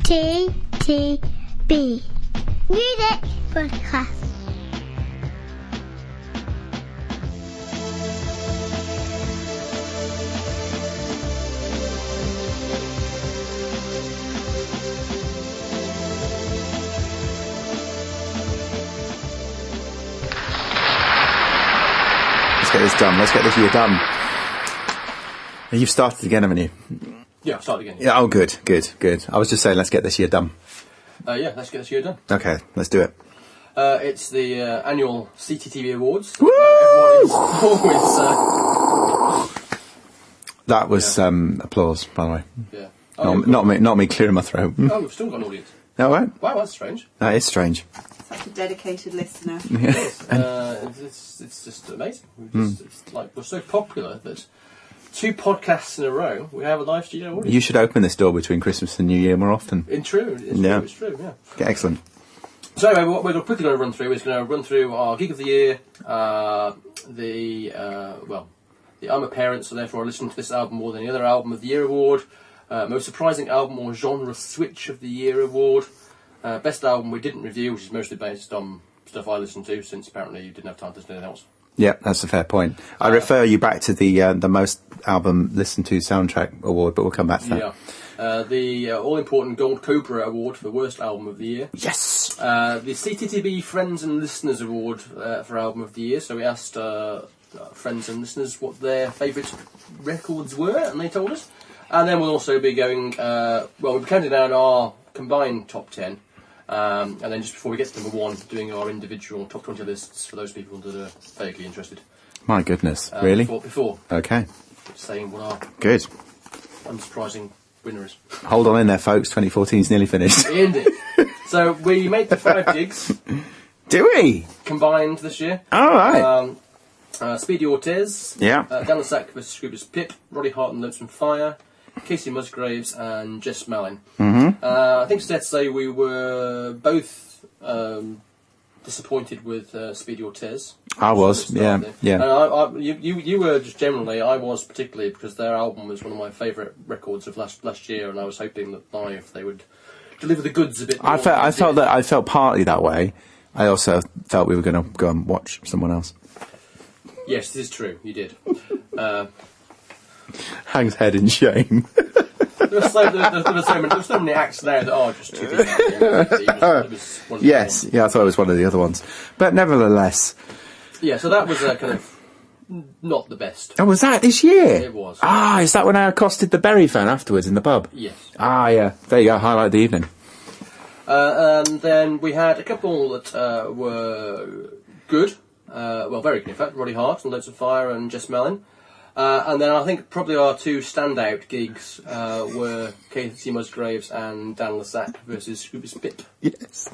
TTB Music Podcast. Let's get this done. Let's get this year done. You've started again, haven't you? Yeah, I've started again. Yeah. Oh, good. I was just saying, let's get this year done. Yeah, let's get this year done. Okay, let's do it. It's the annual CTTV Awards. Woo! Everyone is always... That was applause, by the way. yeah. Not me clearing my throat. Oh, we've still got an audience. No, right? Wow, that's strange. That is strange. Such a dedicated listener. It's just amazing. It's like we're so popular that 2 podcasts in a row we have a live studio audience. You should open this door between Christmas and New Year more often. It's true. It's true. Yeah. Excellent. So anyway, what we're quickly going to run through is going to run through our Gig of the Year, the I'm a Parent, so therefore I listen to this album more than any other album of the year award, most surprising album or genre switch of the year award, best album we didn't review, which is mostly based on stuff I listened to, since apparently you didn't have time to listen to anything else. Yeah, that's a fair point. I refer you back to the most album listened to soundtrack award, but we'll come back to that. Yeah. The all-important Gold Cobra Award for Worst Album of the Year. Yes! The CTTB Friends and Listeners Award for Album of the Year. So we asked friends and listeners what their favourite records were, and they told us. And then we'll also be going, we'll be counting down our combined top 10. And then just before we get to number 1, doing our individual top 20 lists for those people that are vaguely interested. My goodness, really? Before Okay. saying what our Good. unsurprising winner is. Hold on in there, folks. 2014's nearly finished. Indeed. So we made the 5 gigs Do we? combined this year. All right. Speedy Ortiz, Yeah. Dan Sack vs Scroobius Pip, Roddy Hart and Lonesome Fire, Casey Musgraves and Jess Malin. Mm-hmm. I think it's fair to say we were both disappointed with Speedy Ortiz. I was, yeah. And you were just generally, I was particularly, because their album was one of my favourite records of last year, and I was hoping that live they would deliver the goods a bit more. I felt partly that way. I also felt we were going to go and watch someone else. Yes, this is true. You did. Hangs head in shame. There were so many acts there that are just too good. Yes, yeah, I thought it was one of the other ones. But nevertheless. Yeah, so that was kind of not the best. Oh, was that this year? It was. Ah, is that when I accosted the Berry fan afterwards in the pub? Yes. Ah, yeah. There you go, highlight of the evening. And then we had a couple that were good. Very good, in fact. Roddy Hart and Loads of Fire and Jess Mellon. And then I think probably our 2 standout gigs were Casey Musgraves and Dan Lasac versus Scroobius Pip. Yes.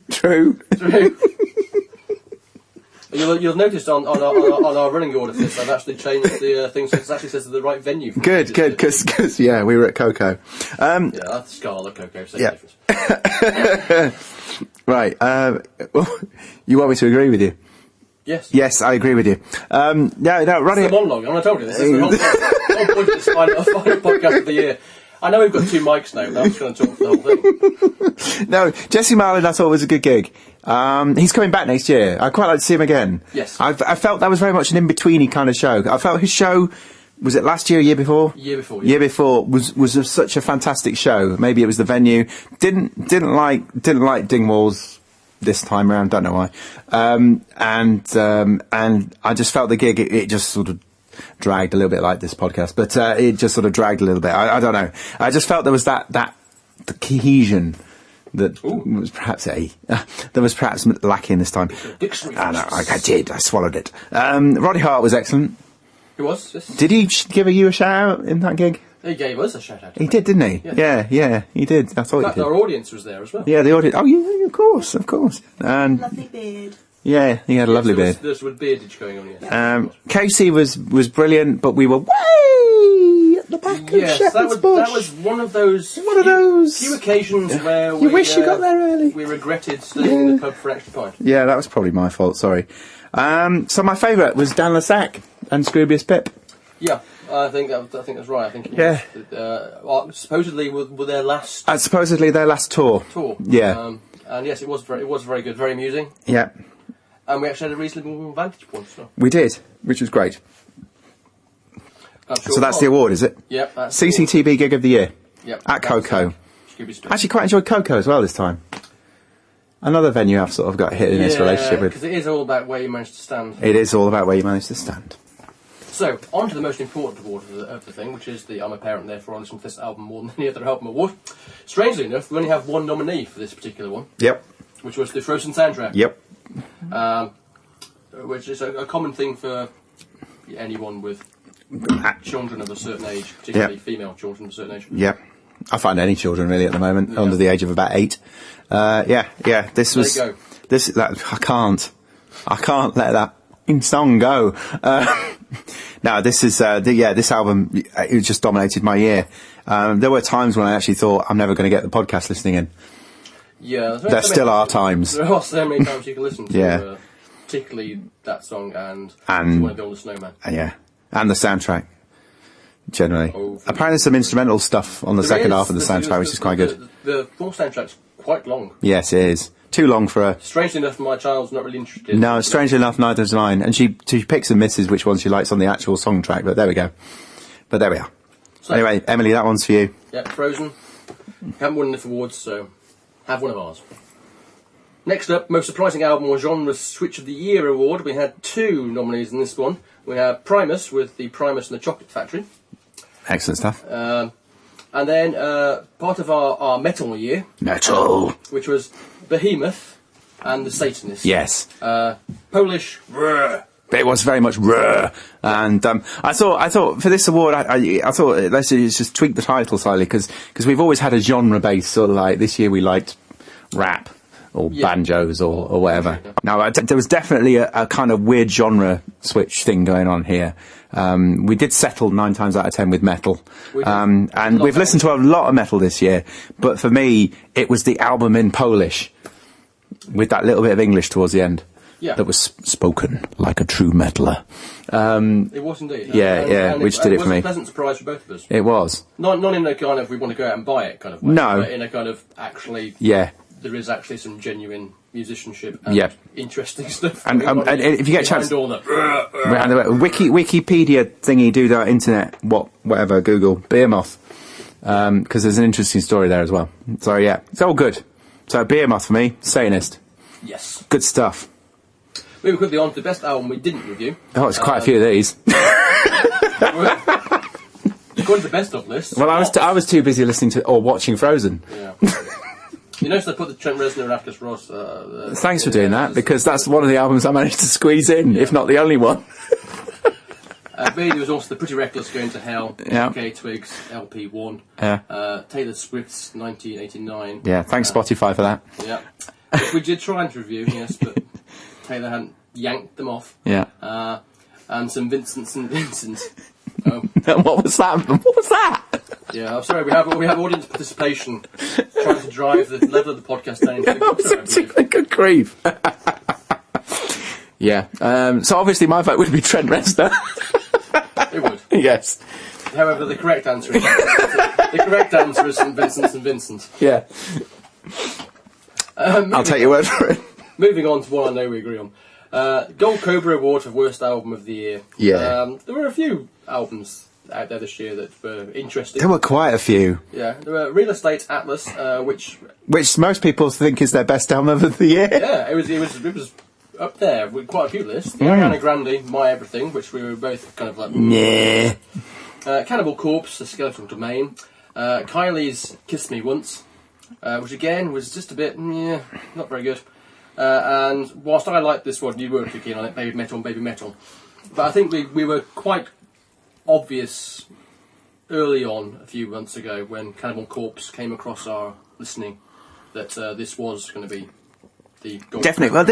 True. You'll notice on our running order for this, I've actually changed the thing so it actually says the right venue. Good, because yeah, we were at Coco. Yeah, that's Scarlet Coco, same Yeah. difference. Right, you want me to agree with you? Yes. Yes, I agree with you. Roddy. It's the monologue, and I told you this is the whole point of this final podcast of the year. I know we've got 2 mics now, but I'm just going to talk for the whole thing. No, Jesse Marlin I thought was a good gig. He's coming back next year. I'd quite like to see him again. Yes. I felt that was very much an in-betweeny kind of show. I felt his show, was it last year or year before? Year before. Year before was such a fantastic show. Maybe it was the venue. Didn't like Dingwall's this time around, don't know why. And I just felt the gig, it just sort of dragged a little bit like this podcast, but it just sort of dragged a little bit. I don't know. I just felt there was the cohesion that was perhaps lacking this time. I swallowed it. Roddy Hart was excellent. He was. Yes. Did he give you a shout out in that gig? He gave us a shout out. He did, didn't he? Yeah, he did. I thought in fact, he did. our audience was there as well. Yeah, the audience. Oh, yeah, of course. And Lovely beard. yeah, he had a lovely beard. There was beardage going on, yes. Casey was brilliant, but we were way at the back of Shepherd's Bush. That was one of those few occasions where you wish you got there early. We regretted staying in the pub for extra pint. Yeah, that was probably my fault, sorry. So my favourite was Dan Lasac and Scroobius Pip. Yeah. I think that's right. I think it Yeah. was, supposedly were their last Supposedly their last tour. Yeah. And yes, it was very good, very amusing. Yeah. And we actually had a reasonable vantage point. So, We did, which was great. I'm sure So that's the award, is it? Yep. That's the CCTV Gig of the Year. Yep. At Coco. Scooby Street. Actually, quite enjoyed Coco as well this time. Another venue I've sort of got hit in this relationship with. because it is all about where you manage to stand. It is all about where you manage to stand. So, on to the most important award of the thing, which is the I'm a Parent, Therefore I Listen to This Album More Than Any Other Album Award. Strangely enough, we only have one nominee for this particular one, Yep. which was the Frozen soundtrack. Yep. Which is a common thing for anyone with children of a certain age, particularly female children of a certain age. Yep. I find any children really at the moment under the age of about 8. Yeah. This was. There you go. I can't let that song go. No, this is this album. It just dominated my year. There were times when I actually thought I'm never going to get the podcast listening in. Yeah, There still are times. There are so many times you can listen to, Yeah. particularly that song and And- You Want to Build a Snowman. Yeah, and the soundtrack. Generally, Oh, apparently there's some instrumental stuff on the second half of the soundtrack, which is quite good. The full soundtrack's quite long. Yes, it is. Too long for a. Strangely enough, my child's not really interested. No, strangely enough, neither is mine. And she picks and misses which one she likes on the actual song track, but there we go. But there we are. So, Anyway, Emily, that one's for you. Yeah, Frozen. Haven't won enough awards, so have one of ours. Next up, most surprising album or genre switch of the year award. We had 2 nominees in this one. We have Primus with the Primus and the Chocolate Factory. Excellent stuff. And then part of our metal year, Metal. which was Behemoth and the Satanists. Yes. Polish. Brr. It was very much raw, and I thought for this award, I thought let's just tweak the title slightly because we've always had a genre base sort of like this year we liked rap or banjos or whatever. Now there was definitely a kind of weird genre switch thing going on here. We did settle 9 times out of 10 with metal, and we've listened to a lot of metal this year. But for me, it was the album in Polish with that little bit of English towards the end. Yeah. That was spoken like a true metaller. It was indeed. Which did it for me. It was a pleasant surprise for both of us. It was. Not in a kind of we want to go out and buy it kind of way. No. But in a kind of actually. Yeah. There is actually some genuine musicianship and interesting stuff. And if you get a chance, all the Wikipedia thingy, do that internet, whatever, Google, Behemoth, because there's an interesting story there as well. So yeah, it's all good. So Behemoth for me, Satanist. Yes. Good stuff. Moving quickly on to the best album we didn't review. Oh, it's quite a few of these. According to the best of list. Well, I was too busy listening to or watching Frozen. Yeah. You notice they put the Trent Reznor and Atticus Ross. Thanks for doing that, because that's one of the albums I managed to squeeze in, if not the only one. There was also the Pretty Reckless Going to Hell, Yeah. K Twigs, LP1, Yeah. Taylor Swift's 1989. Yeah, thanks Spotify for that. Yeah. Which we did try and review, yes, but Taylor hadn't yanked them off. Yeah. And some Vincent and Vincent. Oh. What was that? What was that? Yeah, I'm sorry, we have audience participation trying to drive the level of the podcast down into the gutter, Good grief. Yeah. So obviously my vote would be Trent Reznor. It would. Yes. However, the correct answer is St. Vincent and Vincent. Yeah. I'll take your word for it. Moving on to what I know we agree on. Gold Cobra Award for Worst Album of the Year. Yeah. There were a few albums out there this year that were interesting. There were quite a few. Yeah, there were Real Estate Atlas, which most people think is their best album of the year. yeah, it was up there with quite a few lists. Ariana Grande, My Everything, which we were both kind of like. Yeah. Cannibal Corpse, The Skeletal Domain. Kylie's Kiss Me Once, which again was just a bit not very good. And whilst I liked this one, you weren't too keen on it, Baby Metal. But I think we were quite obvious early on, a few months ago, when Cannibal Corpse came across our listening, that this was going to be the gold. Definitely. Well,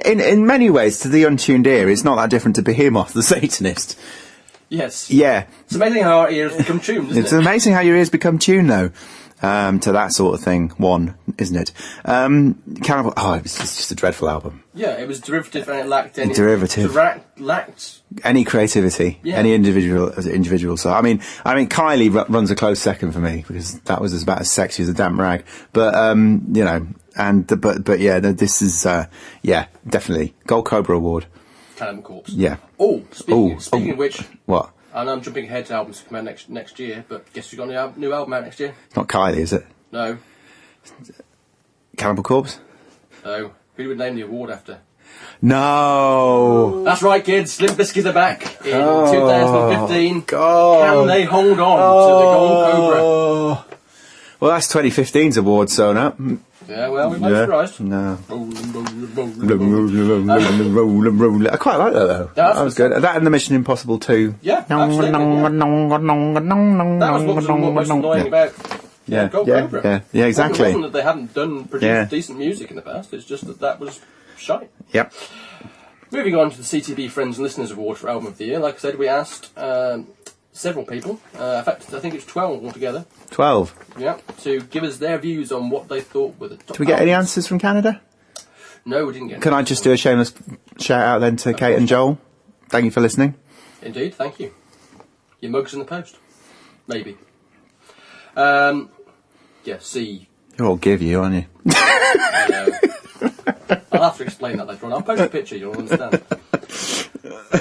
in many ways, to the untuned ear, it's not that different to Behemoth, the Satanist. Yes. Yeah. It's amazing how our ears become tuned, isn't It's it? amazing how your ears become tuned, though, to that sort of thing. Isn't it? Cannibal. Oh, it's just a dreadful album. Yeah, it was derivative and it lacked any... Derivative. Lacked... Any creativity, Yeah. any individual. So I mean, Kylie runs a close second for me because that was about as sexy as a damp rag. But you know, but yeah, this is definitely Gold Cobra Award. Cannibal Corpse. Yeah. Oh, speaking of which, What? I know I'm jumping ahead to albums to come out next year, but guess who's got a new album out next year? It's not Kylie, is it? No. Cannibal Corpse? No. Who would name the award after? No. That's right, kids. Limp Bizkit are back in 2015. God. Can they hold on to the Gold Cobra? Well, that's 2015's award sewn up. Yeah, well, we might be surprised. No. Rolling. I quite like that though. That was good. That and the Mission Impossible 2. Yeah, absolutely. That was what was most annoying about Gold Cobra. Yeah, exactly. It wasn't that they hadn't produced decent music in the past, it's just that was shite. Yep. Moving on to the CTB Friends and Listeners Award for Album of the Year. Like I said, we asked several people, in fact I think it's 12 altogether, 12. yeah, to give us their views on what they thought were the top Do we get any albums. answers from Canada? No, we didn't get Can I just do a shameless shout out then to Kate and Joel? Thank you for listening. Indeed, thank you. Your mug's in the post. Maybe. Yeah, see. You'll give you, aren't you? I'll have to explain that later on. I'll post a picture, you'll understand.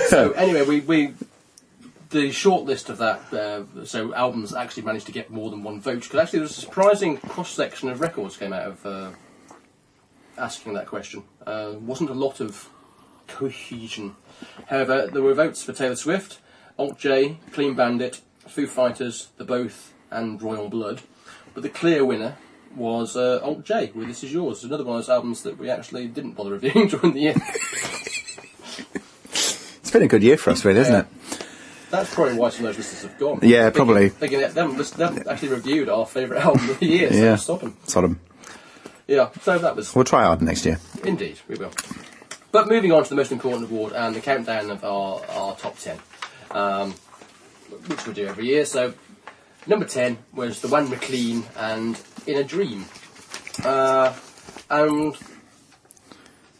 So, anyway, we the short list of that, so albums actually managed to get more than one vote, because actually there was a surprising cross-section of records came out of asking that question. Wasn't a lot of cohesion. However, there were votes for Taylor Swift, Alt J, Clean Bandit, Foo Fighters, The Both, and Royal Blood. But the clear winner was Alt J with This Is Yours, another one of those albums that we actually didn't bother reviewing during the year. It's been a good year for us, really, isn't it? That's probably why some of those listeners have gone. Yeah, probably. They haven't actually reviewed our favourite album of the year, so Yeah. stop them. Sodom. Yeah, so that was... We'll try hard next year. Indeed, we will. But moving on to the most important award and the countdown of our top 10, which we do every year. So, number 10 was The One McLean and In a Dream. And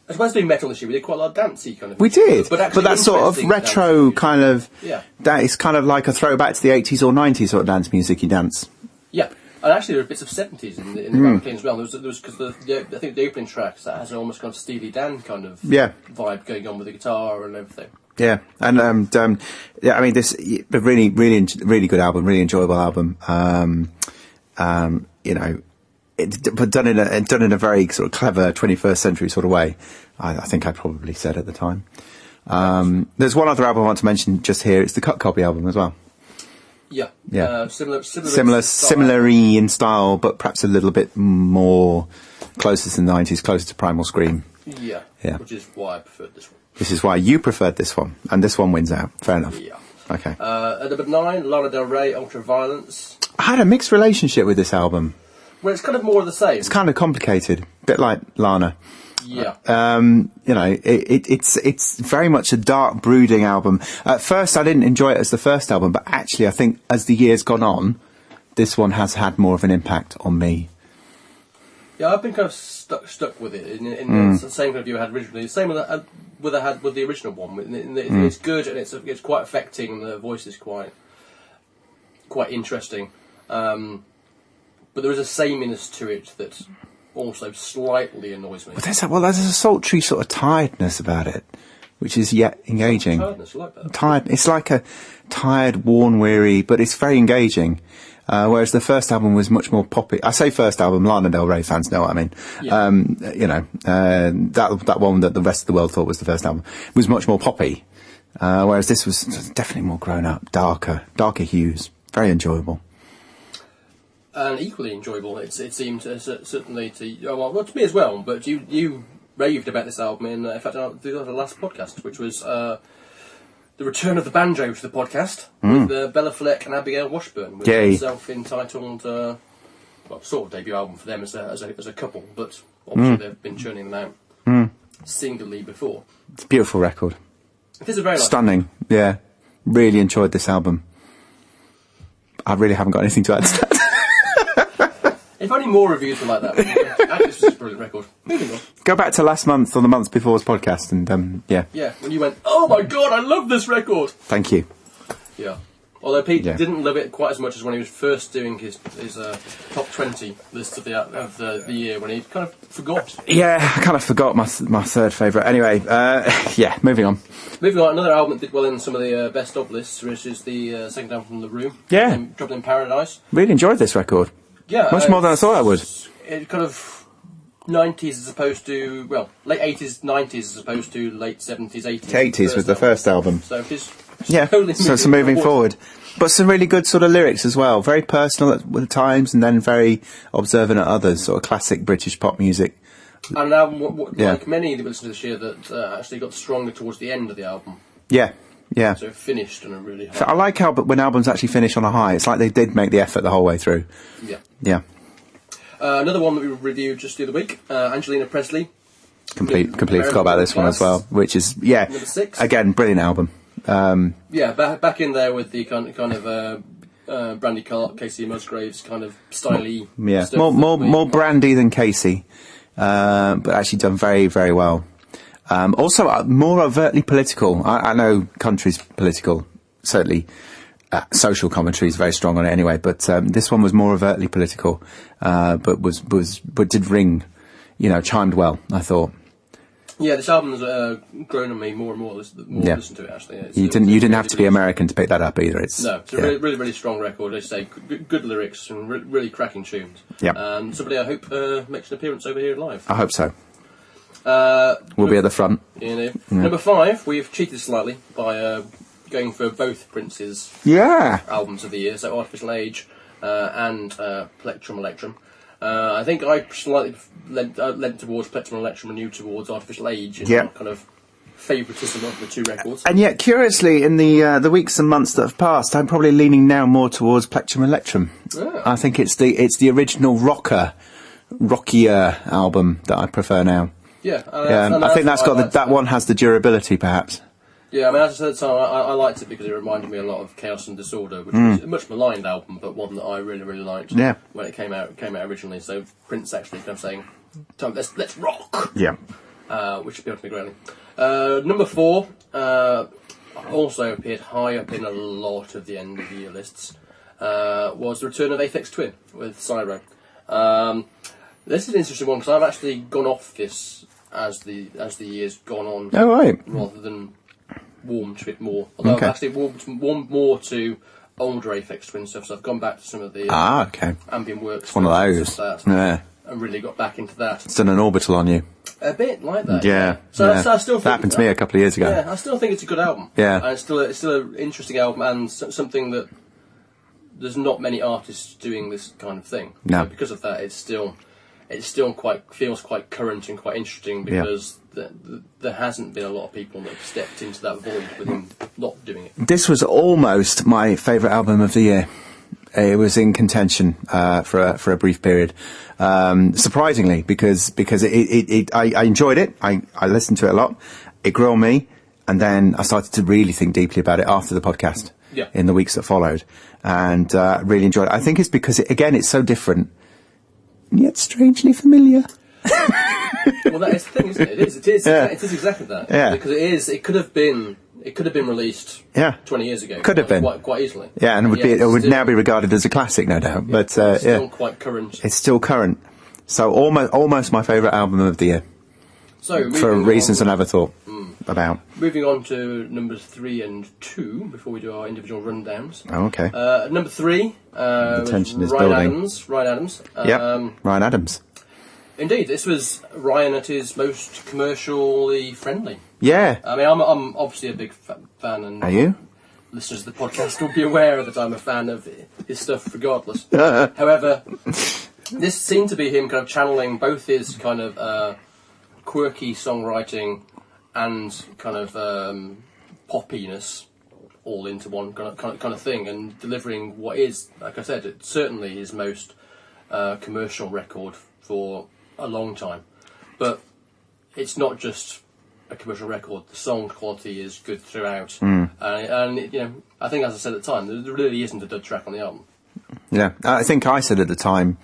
I suppose doing metal this year, we did quite a lot of dancey kind of... We did, but actually that sort of interesting retro dance kind of... Yeah. That is kind of like a throwback to the 80s or 90s sort of dance music you dance. Yeah, and actually there were bits of 70s in the One McLean as well. There was because I think the opening tracks that has almost kind of Steely Dan kind of vibe going on with the guitar and everything. Yeah, and I mean, this a really good album, really enjoyable album. You know, but done in a very sort of clever 21st century sort of way. I think I probably said at the time. There's one other album I want to mention just here. It's the Cut Copy album as well. Yeah, Yeah. similar in style, but perhaps a little bit more closer to the 90s, closer to Primal Scream. Yeah, Yeah. which is why I preferred this one. This is why you preferred this one, and this one wins out. Fair enough. Yeah. Okay. At number 9, Lana Del Rey, Ultraviolence. I had a mixed relationship with this album. Well, it's kind of more of the same. It's kind of complicated, a bit like Lana. Yeah. You know, it's very much a dark, brooding album. At first, I didn't enjoy it as the first album, but actually, I think as the years gone on, this one has had more of an impact on me. Yeah, I've been kind of stuck with it in the same kind of view I had originally. Same with I had with the original one. It's good and it's quite affecting. And the voice is quite interesting, but there is a sameness to it that also slightly annoys me. But there's a sultry sort of tiredness about it, which is yet engaging. Tiredness, I like that. Tired. It's like a tired, worn, weary, but it's very engaging. Whereas the first album was much more poppy. I say first album, Lana Del Rey fans know what I mean. Yeah. You know, that one that the rest of the world thought was the first album was much more poppy. Whereas this was definitely more grown up, darker hues. Very enjoyable. And equally enjoyable, it seemed certainly to well to me as well. But you raved about this album in fact the last podcast, which was the return of the banjo to the podcast with Bella Fleck and Abigail Washburn with a self-entitled sort of debut album for them as a couple, but obviously they've been churning them out singly before. It's a beautiful record. It is a very nice stunning. Yeah. Really enjoyed this album. I really haven't got anything to add to that. If only more reviews were like that. This was a brilliant record. Moving on. Go back to last month or the month before's podcast and, yeah. Yeah, when you went, oh my god, I love this record! Thank you. Yeah. Although Pete Yeah. didn't love it quite as much as when he was first doing his top 20 list of the year, when he kind of forgot. Yeah, I kind of forgot my third favourite. Anyway, yeah, moving on. Moving on, another album that did well in some of the best of lists, which is the second album from The Room. Yeah. Dropped in Paradise. Really enjoyed this record. Yeah. Much more than I thought I would. It kind of 90s as opposed to, well, late 80s, 90s as opposed to late 70s, 80s. 80s was the first album. So it's Yeah, totally so it's moving forward. But some really good sort of lyrics as well. Very personal at times and then very observant at others. Sort of classic British pop music. And an album, Yeah. like many that we listened to this year, that actually got stronger towards the end of the album. Yeah, yeah. So it finished on a really high. So I like how when albums actually finish on a high, it's like they did make the effort the whole way through. Yeah. Yeah. Another one that we reviewed just the other week, Angelina Presley. Completely forgot about this one as well, which is, yeah, Number 6. again, brilliant album. Yeah, back in there with the kind of Brandy Clark, Casey Musgraves kind of styly. Yeah, stuff more Brandy than Casey, but actually done very, very well. Also, more overtly political. I know country's political, certainly. Social commentary is very strong on it anyway, but this one was more overtly political, but did ring, chimed well, I thought. Yeah, this album has grown on me more and more. Listen to it actually. You didn't have to be American to pick that up either. It's a really, really, really strong record. As I say, good lyrics and really cracking tunes. Yeah. And somebody I hope makes an appearance over here live. I hope so. We'll be at the front. Number 5, we've cheated slightly by going for both Prince's albums of the year, so Artificial Age and Plectrum Electrum. I think I slightly lent towards Plectrum Electrum and you towards Artificial Age in our kind of favouritism of the two records. And yet, curiously, in the weeks and months that have passed, I'm probably leaning now more towards Plectrum Electrum. I think it's the original rockier album that I prefer now. Yeah, I think that one has the durability, perhaps. Yeah, I mean, as I said at the time, I liked it because it reminded me a lot of Chaos and Disorder, which was a much maligned album, but one that I really, really liked when it came out originally. So Prince actually kind of saying, let's rock! Yeah. Which appealed to me greatly. Number 4 also appeared high up in a lot of the end of the year lists, was the return of Aphex Twin with Cyro. This is an interesting one because I've actually gone off this as the year's gone on, rather than warmed to it more. Although I've actually warmed more to older Aphex Twin stuff, so I've gone back to some of the ambient works. It's one of those. And really got back into that. It's done an orbital on you. A bit like that. Yeah. So I still think that happened to me a couple of years ago. Yeah, I still think it's a good album. Yeah. And it's still an interesting album and something that there's not many artists doing this kind of thing. No. So because of that, it still feels quite current and quite interesting because there hasn't been a lot of people that have stepped into that void with him not doing it. This was almost my favourite album of the year. It was in contention for a brief period, surprisingly, because I enjoyed it. I listened to it a lot. It grew on me, and then I started to really think deeply about it after the podcast. Yeah. In the weeks that followed, and really enjoyed it. I think it's because it's so different, yet strangely familiar. Well, that is the thing, isn't it? It is exactly that. Yeah. Because it could have been released 20 years ago. Could have been. Quite easily. Yeah, and it would now be regarded as a classic, no doubt. But it's still quite current. It's still current. So almost my favourite album of the year. So for reasons I never thought about. Moving on to numbers 3 and 2 before we do our individual rundowns. Oh, okay. Number 3. The tension is Ryan building. Ryan Adams. Ryan Adams. Indeed, this was Ryan at his most commercially friendly. Yeah. I mean, I'm obviously a big fan, and are you? Listeners of the podcast will be aware that I'm a fan of his stuff, regardless. However, this seemed to be him kind of channeling both his kind of quirky songwriting and kind of poppiness all into one kind of thing, and delivering what is, like I said, it's certainly his most commercial record for a long time. But it's not just a commercial record. The song quality is good throughout, Mm. and I think, as I said at the time, there really isn't a dud track on the album. Yeah, I think I said at the time,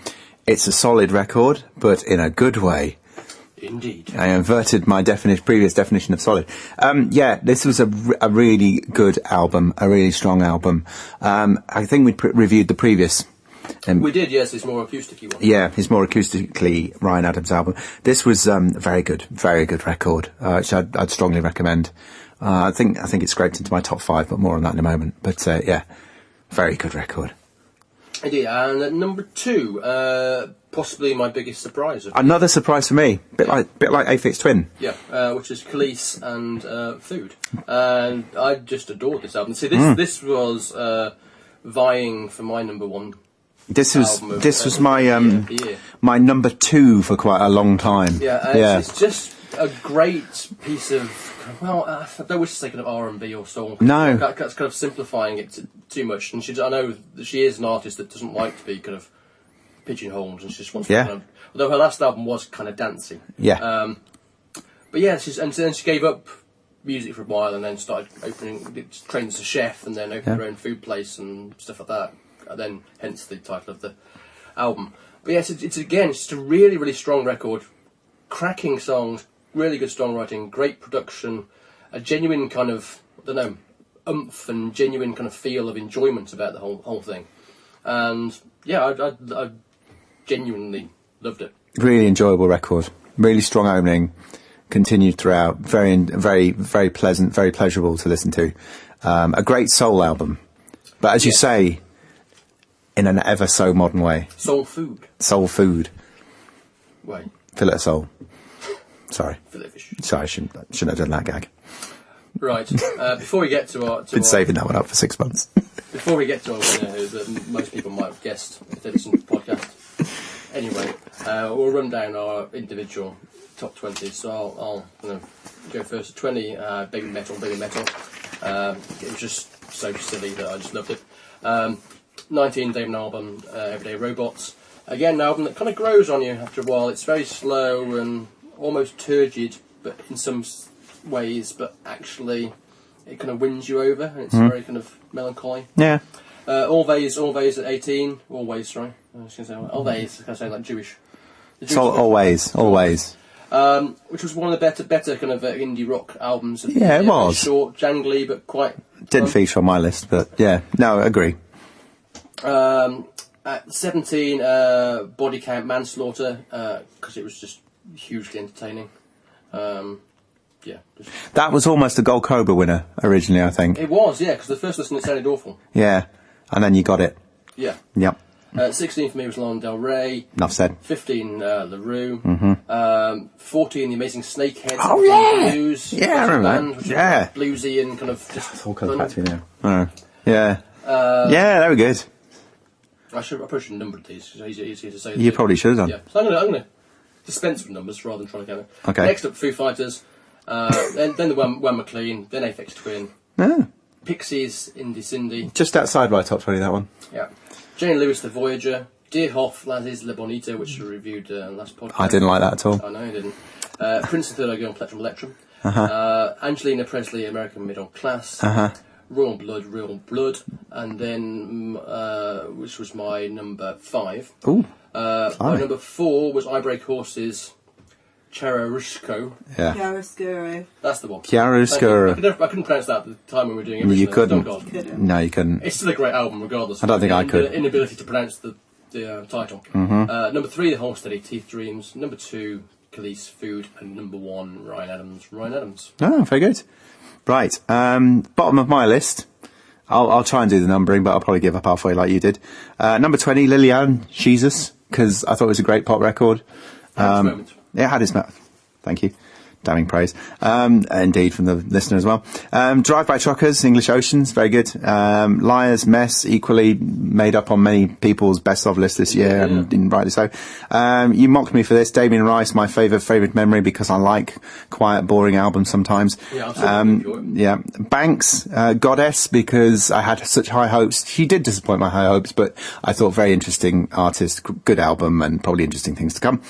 it's a solid record, but in a good way. Indeed. I inverted my previous definition of solid. This was a really good album, a really strong album. I think we reviewed the previous. We did, yes. It's more acoustic-y one. Yeah, his more acoustically Ryan Adams album. This was very good record, which I'd strongly recommend. I think it scraped into my top 5, but more on that in a moment. But very good record. Indeed, and at number 2, possibly my biggest surprise. Another surprise for me, bit like Aphex Twin. Yeah, which is Khalees and Food, and I just adored this album. See, this was vying for my number 1. This was my year. my number 2 for quite a long time. Yeah, it's just a great piece of. Well, I don't wish to say kind of R&B or soul. No, that's kind of simplifying it too much. And I know that she is an artist that doesn't like to be kind of pigeonholed, and she just wants to kind of. Although her last album was kind of dancey. Yeah. But yeah, and then she gave up music for a while, and then started trained as a chef, and then opened her own food place and stuff like that. And then, hence the title of the album. But yes, it's just a really, really strong record, cracking songs, really good songwriting, great production, a genuine kind of, I don't know, oomph and genuine kind of feel of enjoyment about the whole thing. And yeah, I genuinely loved it. Really enjoyable record. Really strong opening, continued throughout. Very, very, very pleasant, very pleasurable to listen to. A great soul album, but as you say, in an ever so modern way. Soul food. Soul food. Wait. Fillet of soul. Sorry. Fillet fish. Sorry, I shouldn't have done that gag. Right. Before we get to our... Been saving that one up for 6 months. Before we get to our winner, who that most people might have guessed if they listen to the podcast. Anyway, we'll run down our individual top 20s. So I'll go first at 20, Baby Metal. It was just so silly that I just loved it. 19, Damon album, Everyday Robots. Again, an album that kind of grows on you after a while. It's very slow and almost turgid, but in some ways, but actually it kind of wins you over, and it's very kind of melancholy. Yeah. Always at 18. Always, sorry. I was going to say always. I say like Jewish. So always. Which was one of the better kind of indie rock albums. Yeah, it was. Short, jangly, but quite... Didn't feature on my list, but yeah. No, I agree. At 17, Body Count Manslaughter, because it was just hugely entertaining. That was almost a Gold Cobra winner originally, I think. It was, yeah, because the first listen it sounded awful. Yeah, and then you got it. Yeah. Yep. 16 for me was Lana Del Rey. Enough said. 15, LaRue. 14, The Amazing Snakeheads. Oh, yeah! Blues. Yeah, I remember that. Yeah. Bluesy and kind of just... It's all comes back to me now. Oh, yeah. Yeah, they were good. I probably should have numbered these, because it's easier to say. You probably should have done. Yeah. So I'm going to dispense with numbers rather than trying to count it. Okay. Next up, Foo Fighters. Then the Wham McLean. Then Aphex Twin. Oh. Pixies, Indie Cindy. Just outside my top 20, that one. Yeah. Jane Lewis, The Voyager. Dear Hoff, Lazis, Le Bonito, which we reviewed last podcast. I didn't like that at all. I know you didn't. Prince and Third Eye Girl on Plectrum Electrum. Angelina Presley, American Middle Class. Royal Blood. And then, which was my number 5. Ooh. My number 4 was I Break Horses, Chiaroscuro. Yeah. Chiaroscuro. That's the one. Chiaroscuro. I couldn't pronounce that at the time when we were doing it. You couldn't. Oh, God. No, you couldn't. It's still a great album, regardless. I don't think I could. The inability to pronounce the title. Number 3, The Homesteady, Teeth Dreams. Number 2, Khalees, Food. And number 1, Ryan Adams. Oh, very good. Right. Bottom of my list. I'll try and do the numbering, but I'll probably give up halfway like you did. Number 20, Liliane, Jesus, because I thought it was a great pop record. Moment. It had its moment. Thank you. Damning praise. Indeed, from the listener as well. Drive-By Truckers, English Oceans, very good. Liars, Mess, equally made up on many people's best of list this year, and rightly so. You mocked me for this. Damien Rice, my favourite memory, because I like quiet, boring albums sometimes. Yeah, I'm yeah. Banks, Goddess, because I had such high hopes. She did disappoint my high hopes, but I thought very interesting artist, good album, and probably interesting things to come.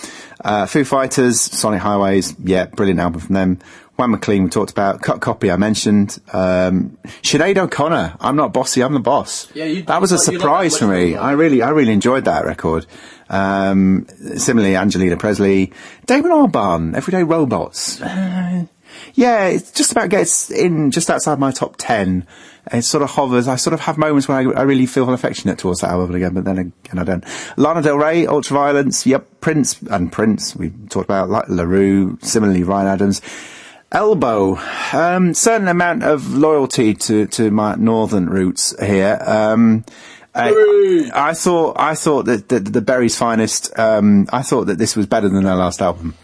Foo Fighters, Sonic Highways, yeah, brilliant album from them. Juan McLean we talked about. Cut Copy I mentioned. Sinead O'Connor, I'm Not Bossy, I'm the Boss. Yeah, that was a surprise for me. I really enjoyed that record. Similarly, Angelina Presley. Damon Albarn, Everyday Robots. Yeah, it just about gets in just outside my top 10. It sort of hovers. I sort of have moments where I really feel affectionate towards that album again, but then again I don't. Lana Del Rey, Ultraviolence, yep, Prince, we talked about, like LaRue, similarly Ryan Adams. Elbow, certain amount of loyalty to my northern roots here. I thought that the Berry's Finest, I thought that this was better than their last album.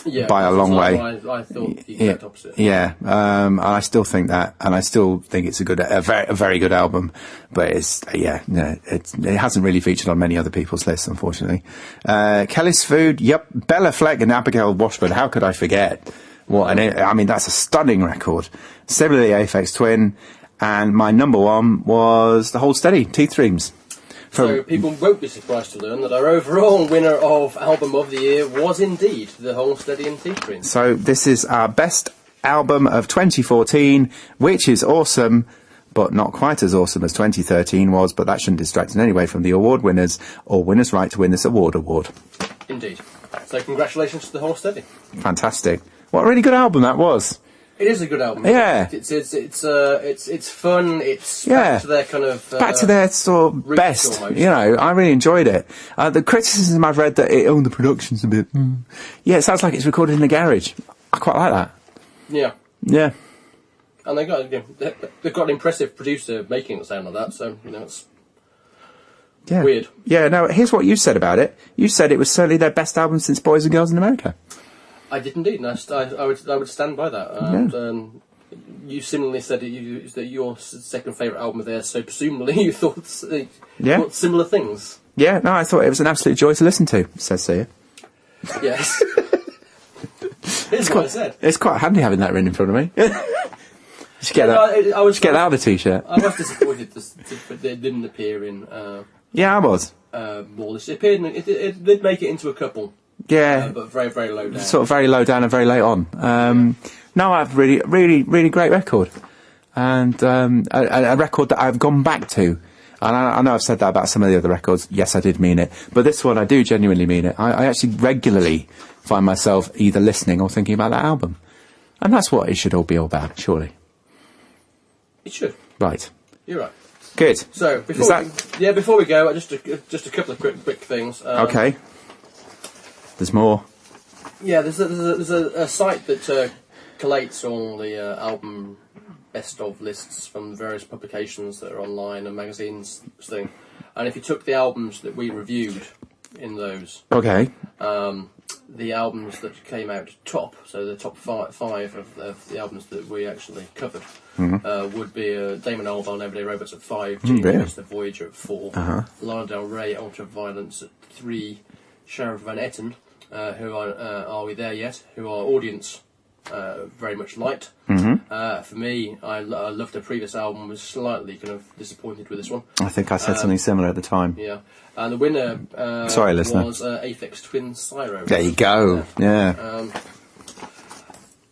Yeah, by a long way. I thought the exact opposite. Yeah, and I still think that, and I still think it's a very good album. But it hasn't really featured on many other people's lists, unfortunately. Kelly's Food, yep, Bella Fleck and Abigail Washburn. How could I forget? That's a stunning record. Similarly, Aphex Twin, and my number one was The Hold Steady, Teeth Dreams. So people won't be surprised to learn that our overall winner of Album of the Year was indeed The Whole Steady and Teeth Dreams. So this is our best album of 2014, which is awesome, but not quite as awesome as 2013 was, but that shouldn't distract in any way from the award winners, or winners' right to win this award. Indeed. So congratulations to The Whole Steady. Fantastic. What a really good album that was. It is a good album. Yeah, it's fun. It's back to their kind of back to their sort of best. Almost. You know, I really enjoyed it. The criticism I've read that the production's a bit. Yeah, it sounds like it's recorded in a garage. I quite like that. Yeah. And they've got an impressive producer making it sound like that. So it's weird. Yeah. No, here's what you said about it. You said it was certainly their best album since Boys and Girls in America. I did indeed, and I would stand by that. And you similarly said that your second favourite album of theirs, so presumably you thought similar things. Yeah, no, I thought it was an absolute joy to listen to, says Sia. Yes. It's what I said. It's quite handy having that written in front of me. You should get that on a t-shirt. I was disappointed that it didn't appear in... I was. More. It appeared it did make it into a couple. Yeah, but very, very low down. Sort of very low down and very late on. No, I have really, really, really great record, and a record that I've gone back to. And I know I've said that about some of the other records. Yes, I did mean it, but this one I do genuinely mean it. I actually regularly find myself either listening or thinking about that album, and that's what it should all be all about, surely. It should. Right. You're right. Good. So before we go, just a couple of quick things. Okay. There's more. Yeah, there's a site that collates all the album best of lists from various publications that are online and magazines thing. And if you took the albums that we reviewed in those, the albums that came out top, so the top five of the albums that we actually covered, would be Damon Albarn, Everyday Robots at 5, Genius, The Voyager at 4, Lana Del Rey, Ultraviolence at 3, Sheriff Van Etten, who are we there yet? Who our audience very much liked. For me, I loved the previous album. Was slightly kind of disappointed with this one. I think I said something similar at the time. Yeah, and the winner was Aphex Twin Cyro. There you go. Yeah.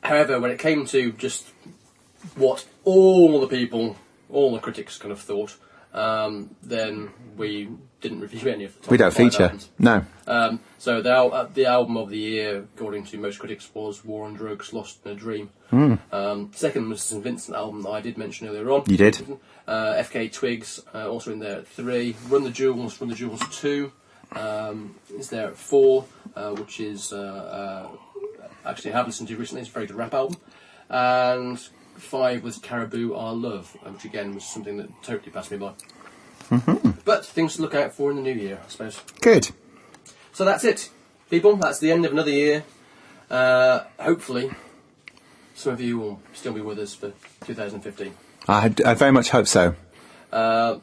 However, when it came to just what all the critics kind of thought, then we didn't review any of the top we don't feature albums. No. So the album of the year, according to most critics, was War on Drugs, Lost in a Dream. Second was the St Vincent album that I did mention earlier on. You did. FK Twigs, also in there at 3. Run the Jewels 2 is there at 4, which is actually I have listened to recently. It's a very good rap album. And 5 was Caribou Our Love, which again was something that totally passed me by. But things to look out for in the new year, I suppose. Good. So that's it, people. That's the end of another year. Hopefully, some of you will still be with us for 2015. I very much hope so. So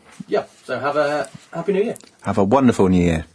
have a happy new year. Have a wonderful new year.